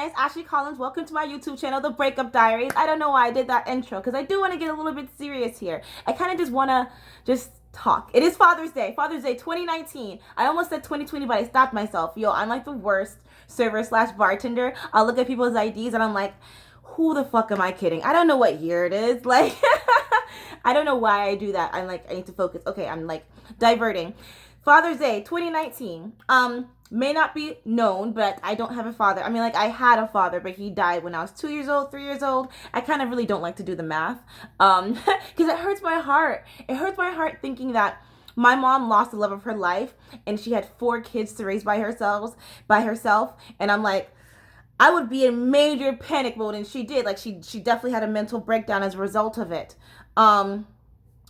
it's Ashley Collins. Welcome to my YouTube channel, The Breakup Diaries. I don't know why I did that intro because I do want to get a little bit serious here. I kind of just want to talk. It is Father's Day. Father's Day 2019. I almost said 2020, but I stopped myself. Yo, I'm like the worst server slash bartender. I'll look at people's IDs and I'm like, who the fuck am I kidding? I don't know what year it is. Like, I don't know why I do that. I'm like, I need to focus. Okay, I'm like diverting. Father's Day 2019. May not be known, but I don't have a father. I mean, like, I had a father, but he died when I was 2 years old, 3 years old. I kind of really don't like to do the math, because it hurts my heart. It hurts my heart thinking that my mom lost the love of her life, and she had 4 kids to raise by herself, and I'm like, I would be in major panic mode, and she did. Like, she definitely had a mental breakdown as a result of it. Oh,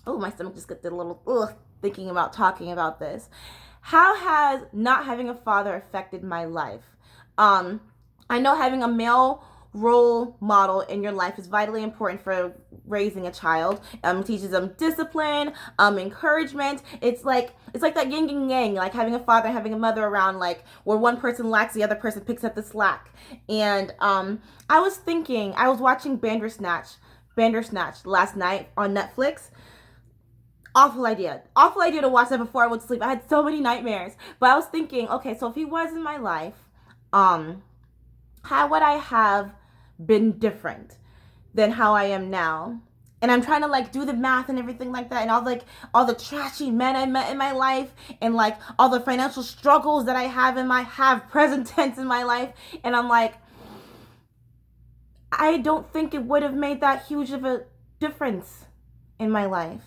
my stomach just got a little, thinking about talking about this. How has not having a father affected my life? I know having a male role model in your life is vitally important for raising a child. Teaches them discipline, encouragement. It's like that yin and yang, like having a father, having a mother around, like where one person lacks, the other person picks up the slack. And I was watching Bandersnatch last night on Netflix. Awful idea to watch that before I went to sleep. I had so many nightmares. But I was thinking, okay, so if he was in my life, how would I have been different than how I am now? And I'm trying to like do the math and everything like that, and all the trashy men I met in my life, and like all the financial struggles that I have present tense in my life, and I'm like, I don't think it would have made that huge of a difference in my life.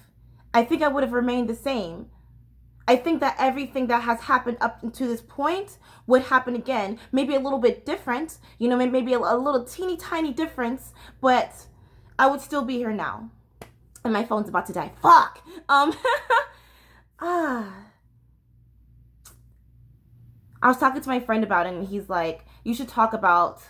I think I would have remained the same. I think that everything that has happened up to this point would happen again. Maybe a little bit different, maybe a little teeny tiny difference, but I would still be here now. And my phone's about to die. Fuck. I was talking to my friend about it, and he's like, you should talk about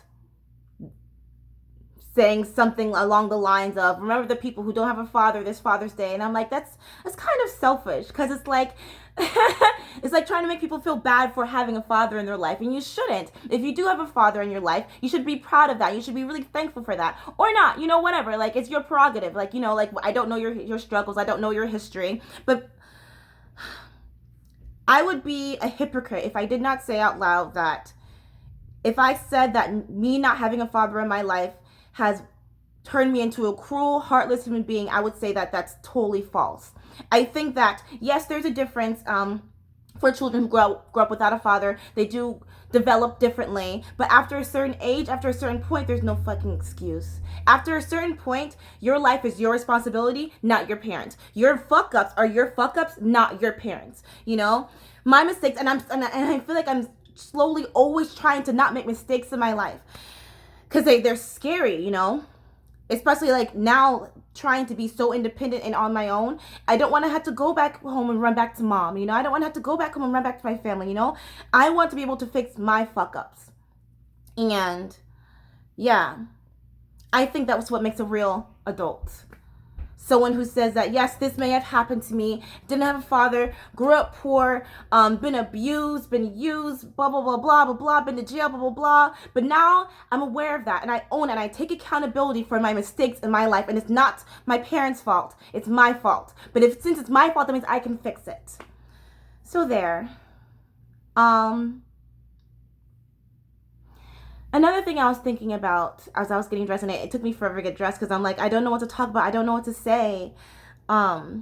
saying something along the lines of, remember the people who don't have a father this Father's Day. And I'm like, that's kind of selfish, because it's like it's like trying to make people feel bad for having a father in their life, and you shouldn't. If you do have a father in your life, you should be proud of that. You should be really thankful for that, or not, whatever. Like, it's your prerogative. Like, like, I don't know your struggles, I don't know your history, but I would be a hypocrite if I did not say out loud that if I said that me not having a father in my life has turned me into a cruel, heartless human being, I would say that that's totally false. I think that, yes, there's a difference for children who grow up without a father. They do develop differently, but after a certain age, after a certain point, there's no fucking excuse. After a certain point, your life is your responsibility, not your parents. Your fuck-ups are your fuck-ups, not your parents. My mistakes, and I feel like I'm slowly always trying to not make mistakes in my life, because they're scary, especially like now trying to be so independent and on my own. I don't want to have to go back home and run back to mom, I don't want to have to go back home and run back to my family, I want to be able to fix my fuck ups. And yeah, I think that's what makes a real adult. Someone who says that, yes, this may have happened to me, didn't have a father, grew up poor, been abused, been used, blah, blah, blah, blah, blah, blah, been to jail, blah, blah, blah. But now I'm aware of that, and I own it, and I take accountability for my mistakes in my life, and it's not my parents' fault. It's my fault. But since it's my fault, that means I can fix it. So there. Another thing I was thinking about as I was getting dressed, and it took me forever to get dressed because I'm like, I don't know what to talk about. I don't know what to say. I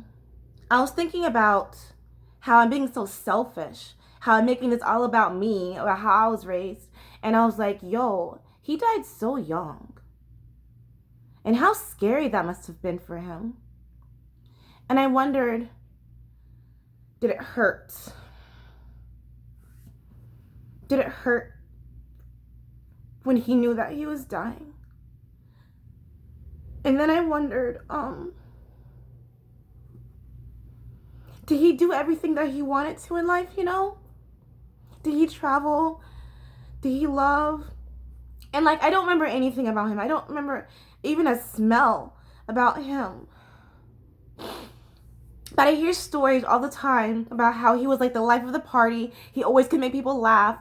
was thinking about how I'm being so selfish, how I'm making this all about me, or how I was raised. And I was like, yo, he died so young. And how scary that must have been for him. And I wondered, did it hurt? Did it hurt when he knew that he was dying? And then I wondered, did he do everything that he wanted to in life, Did he travel? Did he love? And like, I don't remember anything about him. I don't remember even a smell about him. But I hear stories all the time about how he was like the life of the party. He always could make people laugh,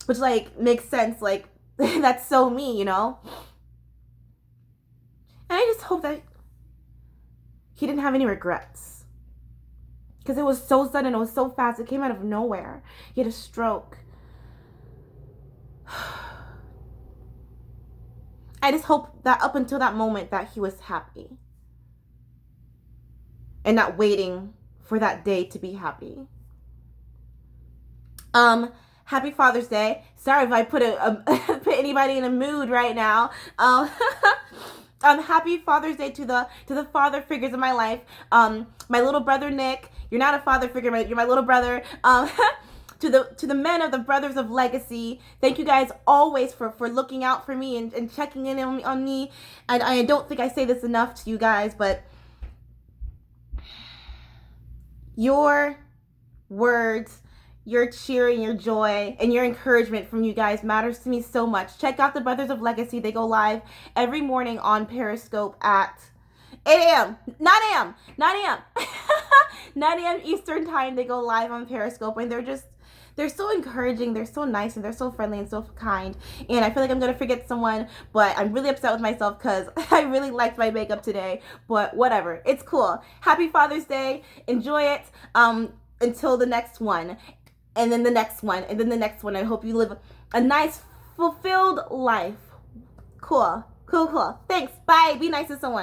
which like makes sense. Like, that's so me, you know? And I just hope that he didn't have any regrets. Because it was so sudden, it was so fast, it came out of nowhere. He had a stroke. I just hope that up until that moment that he was happy. And not waiting for that day to be happy. Happy Father's Day. Sorry if I put put anybody in a mood right now. Happy Father's Day to the father figures in my life. My little brother Nick. You're not a father figure, you're my little brother. To the men of the Brothers of Legacy, thank you guys always for looking out for me and checking in on me. And I don't think I say this enough to you guys, but your words, your cheering, your joy, and your encouragement from you guys matters to me so much. Check out the Brothers of Legacy. They go live every morning on Periscope at 8 a.m. 9 a.m. 9 a.m. 9 a.m. Eastern time. They go live on Periscope, and they're so encouraging, they're so nice, and they're so friendly and so kind. And I feel like I'm going to forget someone, but I'm really upset with myself because I really liked my makeup today. But whatever, it's cool. Happy Father's Day. Enjoy it until the next one. And then the next one. And then the next one. I hope you live a nice, fulfilled life. Cool. Cool, cool. Thanks. Bye. Be nice to someone.